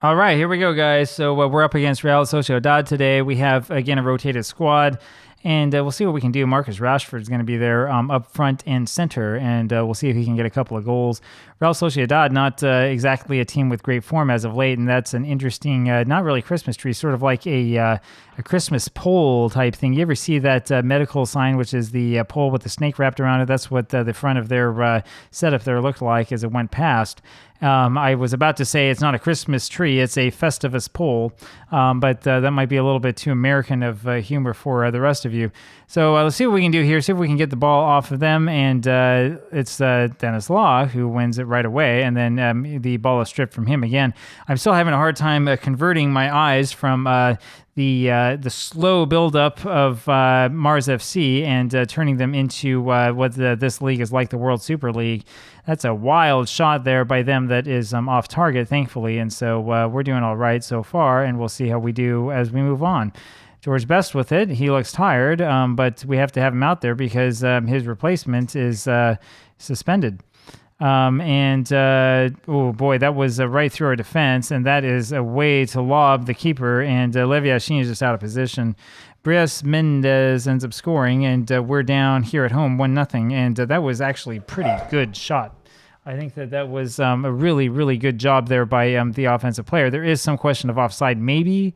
All right, here we go, guys. So we're up against Real Sociedad today. We have, again, a rotated squad, and we'll see what we can do. Marcus Rashford is going to be there up front and center, and we'll see if he can get a couple of goals. Real Sociedad, not exactly a team with great form as of late, and that's an interesting, not really Christmas tree, sort of like a Christmas pole type thing. You ever see that medical sign, which is the pole with the snake wrapped around it? That's what the front of their setup there looked like as it went past. I was about to say it's not a Christmas tree, it's a Festivus pole, but that might be a little bit too American of humor for the rest of you. So let's see what we can do here, see if we can get the ball off of them, and it's Dennis Law who wins it right away, and then the ball is stripped from him again. I'm still having a hard time converting my eyes from the slow buildup of Mars FC and turning them into what this league is like, the World Super League. That's a wild shot there by them that is off target, thankfully, and so we're doing all right so far, and we'll see how we do as we move on. George Best with it. He looks tired, but we have to have him out there because his replacement is suspended. Oh boy, that was right through our defense, and that is a way to lob the keeper, and Levi Yashin is just out of position. Brias Mendez ends up scoring, and we're down here at home 1-0, and that was actually a pretty good shot. I think that was a really, really good job there by the offensive player. There is some question of offside, maybe,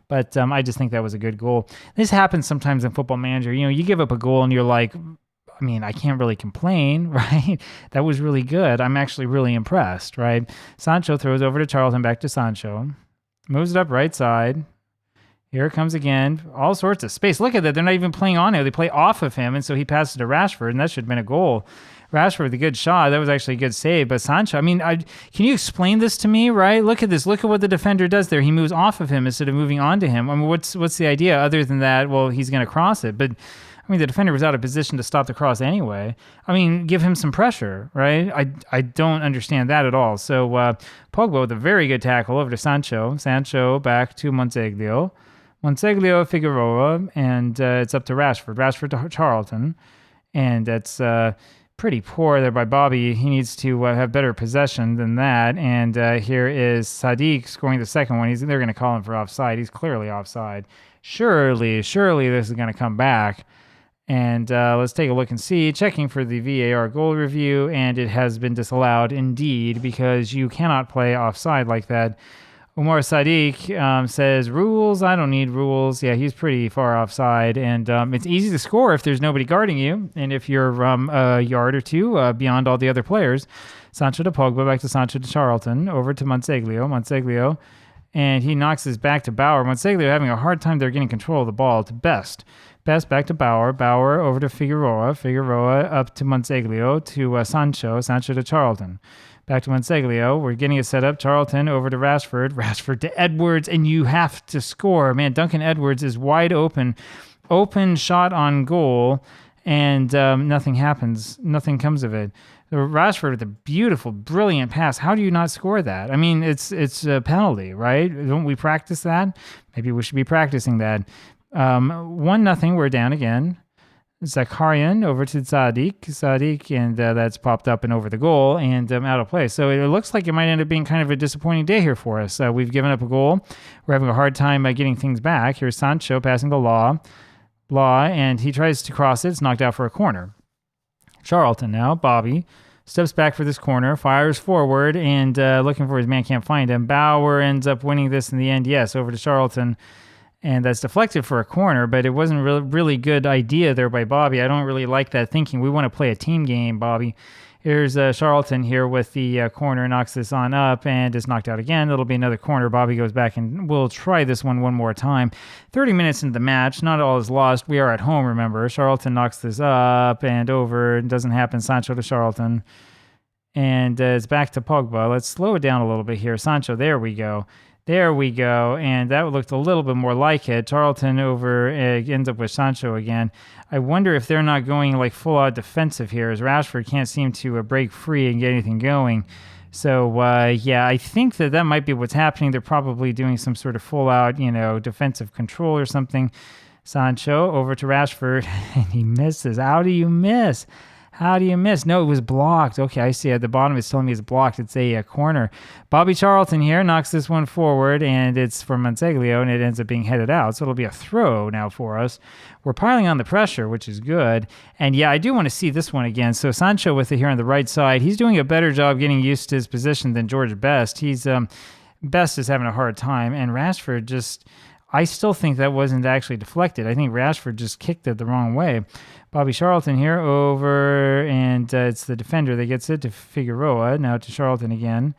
but I just think that was a good goal. This happens sometimes in Football Manager. You know, you give up a goal, and you're like, I mean, I can't really complain, right? That was really good. I'm actually really impressed, right? Sancho throws over to Charlton, back to Sancho. Moves it up right side. Here it comes again. All sorts of space. Look at that. They're not even playing on him. They play off of him, and so he passes to Rashford, and that should have been a goal. Rashford with a good shot. That was actually a good save. But Sancho, I mean, can you explain this to me, right? Look at this. Look at what the defender does there. He moves off of him instead of moving on to him. I mean, what's the idea other than that? Well, he's going to cross it, but I mean, the defender was out of position to stop the cross anyway. I mean, give him some pressure, right? I don't understand that at all. So Pogba with a very good tackle over to Sancho. Sancho back to Monseglio. Monseglio, Figueroa, and it's up to Rashford. Rashford to Charlton. And that's pretty poor there by Bobby. He needs to have better possession than that. And here is Sadiq scoring the second one. They're going to call him for offside. He's clearly offside. Surely this is going to come back. And let's take a look and see. Checking for the VAR goal review, and it has been disallowed indeed, because you cannot play offside like that. Umar Sadiq says, rules? I don't need rules. Yeah, he's pretty far offside, and it's easy to score if there's nobody guarding you, and if you're a yard or two beyond all the other players. Sancho to Pogba, back to Sancho to Charlton, over to Monseglio, and he knocks his back to Bauer. Monseglio having a hard time there getting control of the ball to Best. Best back to Bauer over to Figueroa up to Monseglio, to Sancho to Charlton. Back to Monseglio, we're getting it set up. Charlton over to Rashford to Edwards, and you have to score. Man, Duncan Edwards is wide open shot on goal, and nothing happens. Nothing comes of it. Rashford with a beautiful, brilliant pass. How do you not score that? I mean, it's a penalty, right? Don't we practice that? Maybe we should be practicing that. 1-0, we're down again. Zakarian over to Sadiq, and that's popped up and over the goal, and out of play. So it looks like it might end up being kind of a disappointing day here for us. We've given up a goal. We're having a hard time getting things back. Here's Sancho passing to Law, and he tries to cross it. It's knocked out for a corner. Charlton now, Bobby, steps back for this corner, fires forward, and looking for his man, can't find him. Bauer ends up winning this in the end, yes, over to Charlton. And that's deflected for a corner, but it wasn't really good idea there by Bobby. I don't really like that thinking. We want to play a team game, Bobby. Here's Charlton here with the corner, knocks this on up, and is knocked out again. It'll be another corner. Bobby goes back, and we'll try this one more time. 30 minutes into the match, not all is lost. We are at home, remember. Charlton knocks this up and over. It doesn't happen. Sancho to Charlton. And it's back to Pogba. Let's slow it down a little bit here. Sancho, there we go. And that looked a little bit more like it. Charlton ends up with Sancho again. I wonder if they're not going like full-out defensive here, as Rashford can't seem to break free and get anything going. So, I think that might be what's happening. They're probably doing some sort of full-out, defensive control or something. Sancho over to Rashford, and he misses. How do you miss? How do you miss? No, it was blocked. Okay, I see. At the bottom, it's telling me it's blocked. It's a corner. Bobby Charlton here knocks this one forward, and it's for Monteglio, and it ends up being headed out. So it'll be a throw now for us. We're piling on the pressure, which is good. And yeah, I do want to see this one again. So Sancho with it here on the right side. He's doing a better job getting used to his position than George Best. Best is having a hard time, and Rashford just... I still think that wasn't actually deflected. I think Rashford just kicked it the wrong way. Bobby Charlton here over, and it's the defender that gets it to Figueroa. Now to Charlton again.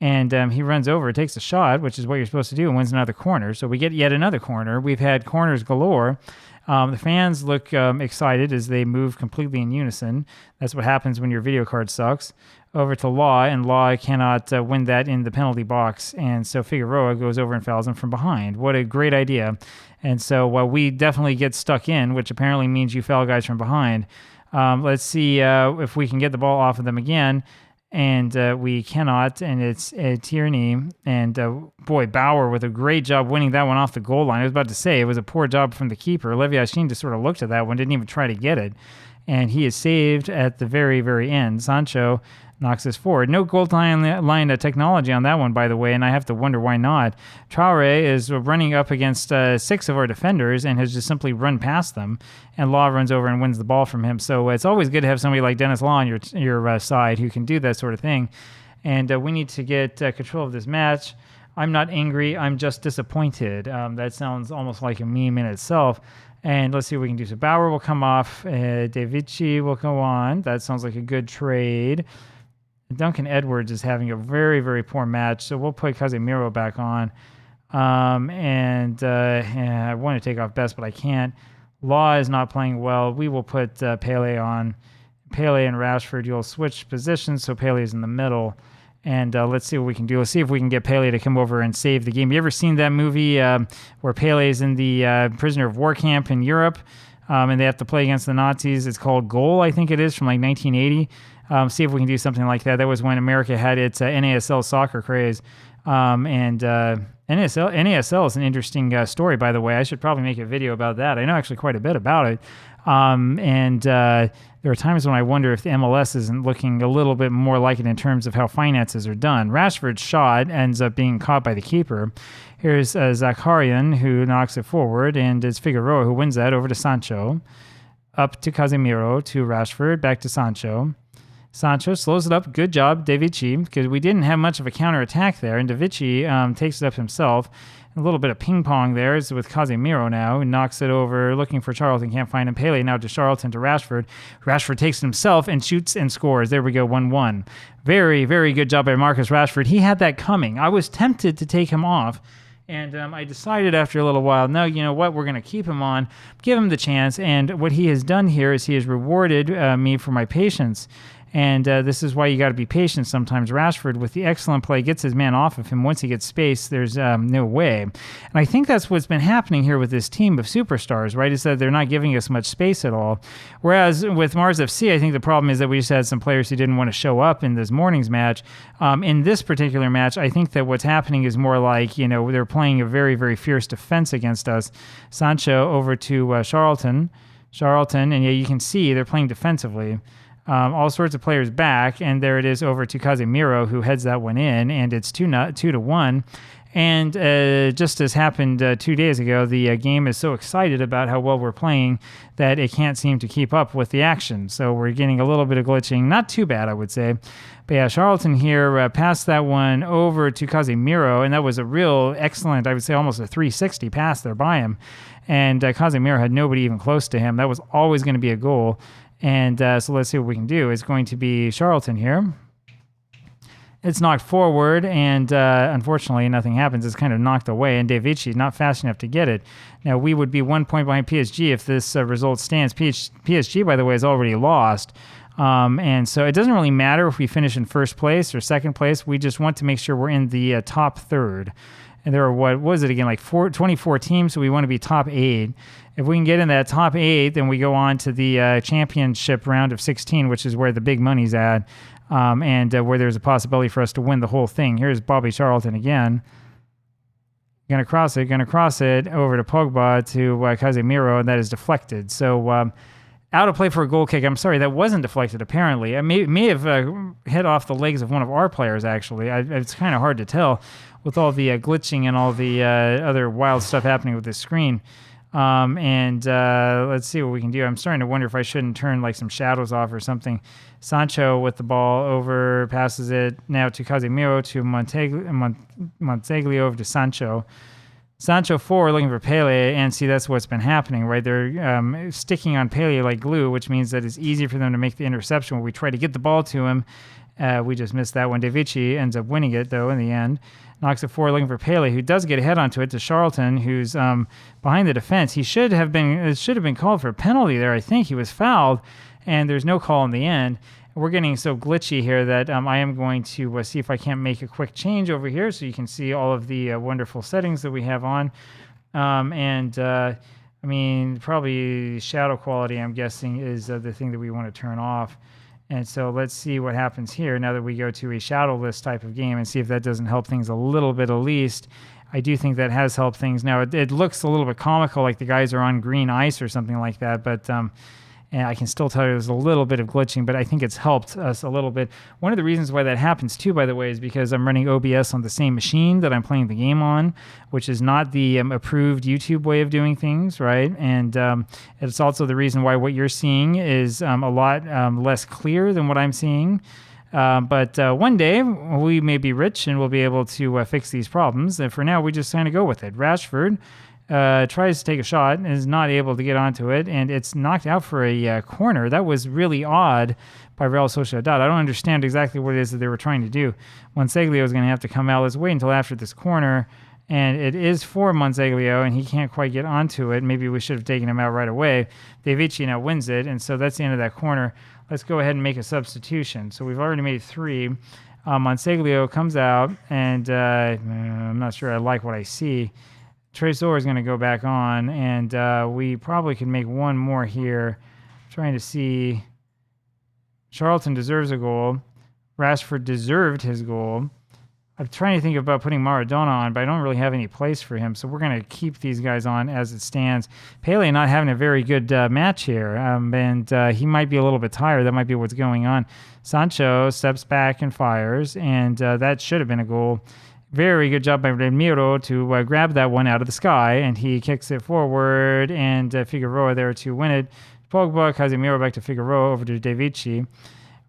And he runs over, takes a shot, which is what you're supposed to do, and wins another corner. So we get yet another corner. We've had corners galore. The fans look excited as they move completely in unison. That's what happens when your video card sucks. Over to Law, and Law cannot win that in the penalty box. And so Figueroa goes over and fouls him from behind. What a great idea. And so we definitely get stuck in, which apparently means you foul guys from behind. Let's see if we can get the ball off of them again. And we cannot, and it's Tierney. And boy, Bauer with a great job winning that one off the goal line. I was about to say, it was a poor job from the keeper. Leviashin just sort of looked at that one, didn't even try to get it. And he is saved at the very, very end. Sancho knocks this forward. No goal line technology on that one, by the way, and I have to wonder why not. Traore is running up against 6 of our defenders and has just simply run past them, and Law runs over and wins the ball from him. So it's always good to have somebody like Dennis Law on your side who can do that sort of thing. And we need to get control of this match. I'm not angry. I'm just disappointed. That sounds almost like a meme in itself. And let's see what we can do. So Bauer will come off. Davici will go on. That sounds like a good trade. Duncan Edwards is having a very, very poor match, so we'll put Casemiro back on. I want to take off Best, but I can't. Law is not playing well. We will put Pele on. Pele and Rashford, you'll switch positions, so Pele is in the middle. And let's see what we can do. Let's see if we can get Pele to come over and save the game. You ever seen that movie where Pele is in the prisoner of war camp in Europe, and they have to play against the Nazis? It's called Goal, I think it is, from like 1980. See if we can do something like that. That was when America had its NASL soccer craze. NASL is an interesting story, by the way. I should probably make a video about that. I know actually quite a bit about it. There are times when I wonder if the MLS isn't looking a little bit more like it in terms of how finances are done. Rashford's shot ends up being caught by the keeper. Here's Zakarian, who knocks it forward, and it's Figueroa who wins that over to Sancho. Up to Casemiro, to Rashford, back to Sancho. Sancho slows it up. Good job, Davici, because we didn't have much of a counterattack there, and Davici takes it up himself. A little bit of ping-pong there is with Casemiro now, who knocks it over, looking for Charlton, can't find him. Pele now to Charlton, to Rashford. Rashford takes it himself and shoots and scores. There we go, 1-1. Very, very good job by Marcus Rashford. He had that coming. I was tempted to take him off, and I decided after a little while, no, you know what, we're going to keep him on, give him the chance, and what he has done here is he has rewarded me for my patience. And this is why you got to be patient sometimes. Rashford, with the excellent play, gets his man off of him. Once he gets space, there's no way. And I think that's what's been happening here with this team of superstars, right, is that they're not giving us much space at all. Whereas with Mars FC, I think the problem is that we just had some players who didn't want to show up in this morning's match. In this particular match, I think that what's happening is more like, you know, they're playing a very, very fierce defense against us. Sancho over to Charlton, and yeah, you can see they're playing defensively. All sorts of players back, and there it is over to Casemiro, who heads that one in, and it's 2-1. And just as happened 2 days ago, the game is so excited about how well we're playing that it can't seem to keep up with the action. So we're getting a little bit of glitching. Not too bad, I would say. But yeah, Charlton here passed that one over to Casemiro, and that was a real excellent, I would say almost a 360 pass there by him. And Casemiro had nobody even close to him. That was always going to be a goal. And so let's see what we can do. It's going to be Charlton here. It's knocked forward, and unfortunately nothing happens. It's kind of knocked away, and Davici not fast enough to get it. Now, we would be 1 point behind PSG if this result stands. PSG, by the way, is already lost. And so it doesn't really matter if we finish in first place or second place. We just want to make sure we're in the top third. And there are, what was it again, like 24 teams, so we want to be top 8. If we can get in that top 8, then we go on to the championship round of 16, which is where the big money's at, and where there's a possibility for us to win the whole thing. Here's Bobby Charlton again. Going to cross it over to Pogba, to Casemiro, and that is deflected. So Out of play for a goal kick. I'm sorry, that wasn't deflected, apparently. It may have hit off the legs of one of our players, actually. It's kind of hard to tell with all the glitching and all the other wild stuff happening with this screen. Let's see what we can do. I'm starting to wonder if I shouldn't turn like some shadows off or something. Sancho with the ball over, passes it now to Casemiro, to Monteglio, over to Sancho. Sancho forward looking for Pele, and see, that's what's been happening, right? They're sticking on Pele like glue, which means that it's easier for them to make the interception when we try to get the ball to him. We just missed that one. De Vici ends up winning it, though, in the end. Knocks it forward looking for Pele, who does get a head onto it to Charlton, who's behind the defense. It should have been called for a penalty there. I think he was fouled, and there's no call in the end. We're getting so glitchy here that I am going to see if I can't make a quick change over here so you can see all of the wonderful settings that we have on. I mean, probably shadow quality, I'm guessing, is the thing that we want to turn off. And so let's see what happens here now that we go to a shadowless type of game and see if that doesn't help things a little bit at least. I do think that has helped things. Now, it looks a little bit comical, like the guys are on green ice or something like that, but and I can still tell you there's a little bit of glitching, but I think it's helped us a little bit. One of the reasons why that happens, too, by the way, is because I'm running OBS on the same machine that I'm playing the game on, which is not the approved YouTube way of doing things, right? And it's also the reason why what you're seeing is a lot less clear than what I'm seeing. But one day, we may be rich and we'll be able to fix these problems. And for now, we just kind of go with it. Rashford tries to take a shot and is not able to get onto it, and it's knocked out for a corner. That was really odd by Real Sociedad. I don't understand exactly what it is that they were trying to do. Monseglio is going to have to come out. Let's wait until after this corner, and it is for Monseglio, and he can't quite get onto it. Maybe we should have taken him out right away. De Vici now wins it, and so that's the end of that corner. Let's go ahead and make a substitution. So we've already made 3. Monseglio comes out, and I'm not sure I like what I see. Trésor is going to go back on, and we probably can make one more here. Trying to see. Charlton deserves a goal. Rashford deserved his goal. I'm trying to think about putting Maradona on, but I don't really have any place for him, so we're going to keep these guys on as it stands. Pele not having a very good match here, and he might be a little bit tired. That might be what's going on. Sancho steps back and fires, and that should have been a goal. Very good job by Ramiro to grab that one out of the sky, and he kicks it forward, and Figueroa there to win it. Pogba, Casemiro back to Figueroa, over to De Vici.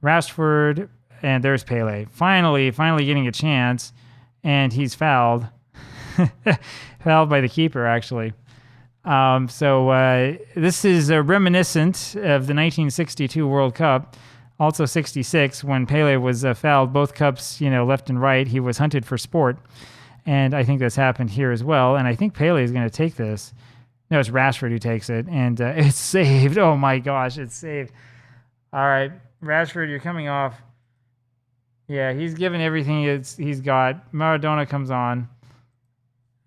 Rashford, and there's Pele. Finally getting a chance, and he's fouled. Fouled by the keeper, actually. This is reminiscent of the 1962 World Cup. Also 66, when Pele was fouled, both cups, left and right, he was hunted for sport. And I think that's happened here as well. And I think Pele is going to take this. No, it's Rashford who takes it. And it's saved. Oh, my gosh, it's saved. All right, Rashford, you're coming off. Yeah, he's given everything he's got. Maradona comes on.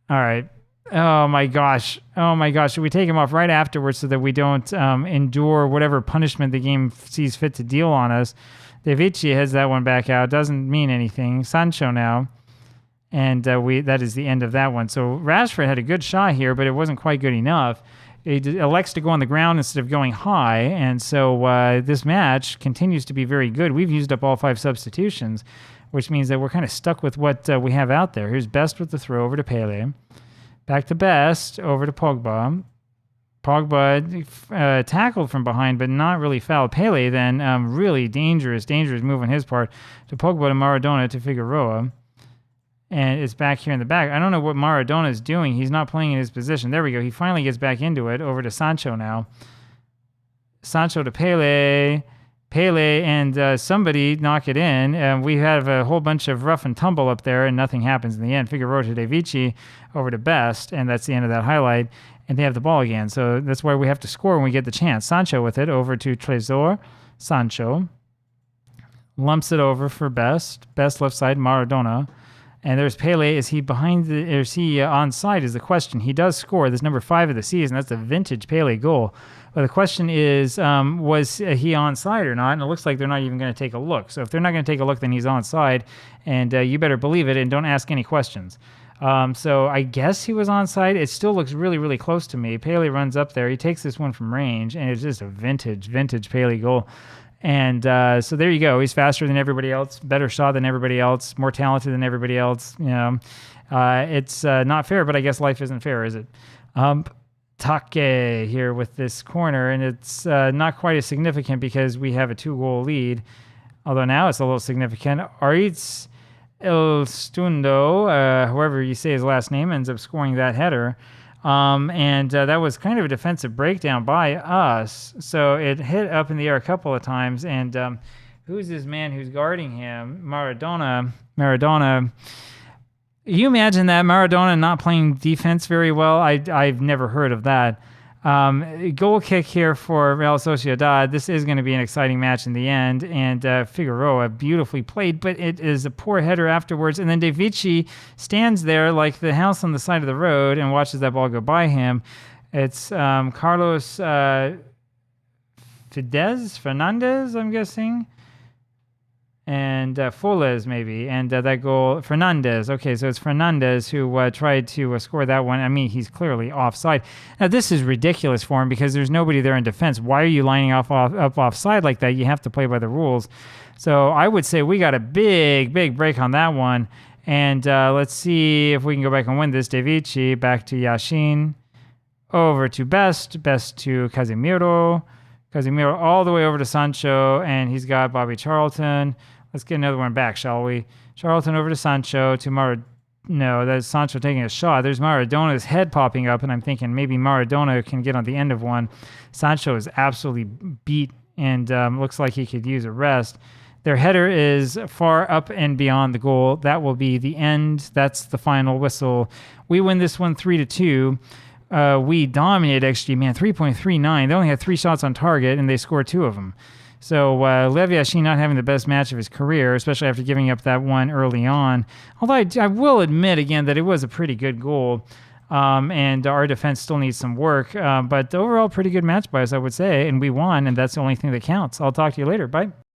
All right. Oh, my gosh. Should we take him off right afterwards so that we don't endure whatever punishment the game sees fit to deal on us? De Vici heads that one back out. Doesn't mean anything. Sancho now. And that is the end of that one. So Rashford had a good shot here, but it wasn't quite good enough. He elects to go on the ground instead of going high. And so this match continues to be very good. We've used up all 5 substitutions, which means that we're kind of stuck with what we have out there. Here's Best with the throw over to Pele. Back to Best, over to Pogba. Pogba tackled from behind, but not really fouled. Pele then, really dangerous move on his part, to Pogba to Maradona to Figueroa. And it's back here in the back. I don't know what Maradona is doing. He's not playing in his position. There we go. He finally gets back into it. Over to Sancho now. Sancho to Pele. Pele and somebody knock it in. We have a whole bunch of rough and tumble up there, and nothing happens in the end. Figueroa to De Vici, over to Best, and that's the end of that highlight. And they have the ball again, so that's why we have to score when we get the chance. Sancho with it, over to Trésor. Sancho lumps it over for Best. Best left side, Maradona. And there's Pele. Is he is he onside is the question. He does score. That's number 5 of the season. That's a vintage Pele goal. But the question is, was he onside or not? And it looks like they're not even going to take a look. So if they're not going to take a look, then he's onside. And you better believe it and don't ask any questions. So I guess he was onside. It still looks really, really close to me. Paley runs up there. He takes this one from range, and it's just a vintage Paley goal. And so there you go. He's faster than everybody else, better shot than everybody else, more talented than everybody else. It's not fair, but I guess life isn't fair, is it? Take here with this corner, and it's not quite as significant because we have a 2-goal lead, although now it's a little significant. Aritz El Stundo, whoever you say his last name, ends up scoring that header, and that was kind of a defensive breakdown by us, so it hit up in the air a couple of times, and who's this man who's guarding him? Maradona. You imagine that, Maradona not playing defense very well? I've never heard of that. Goal kick here for Real Sociedad. This is going to be an exciting match in the end. And Figueroa beautifully played, but it is a poor header afterwards. And then De Vici stands there like the house on the side of the road and watches that ball go by him. It's Carlos Fernandez, I'm guessing. And Foles maybe, and that goal, Fernandez. Okay, so it's Fernandez who tried to score that one. I mean, he's clearly offside. Now, this is ridiculous for him because there's nobody there in defense. Why are you lining up offside like that? You have to play by the rules. So I would say we got a big break on that one. And let's see if we can go back and win this. De Vici, back to Yashin, over to Best to Casemiro all the way over to Sancho, and he's got Bobby Charlton. Let's get another one back, shall we? Charlton over to Sancho, No, that's Sancho taking a shot. There's Maradona's head popping up, and I'm thinking maybe Maradona can get on the end of one. Sancho is absolutely beat and looks like he could use a rest. Their header is far up and beyond the goal. That will be the end. That's the final whistle. We win this one 3-2. We dominated XG, man, 3.39. They only had 3 shots on target, and they scored 2 of them. So Lev Yashin not having the best match of his career, especially after giving up that one early on. Although I will admit, again, that it was a pretty good goal, and our defense still needs some work. But overall, pretty good match by us, I would say, and we won, and that's the only thing that counts. I'll talk to you later. Bye.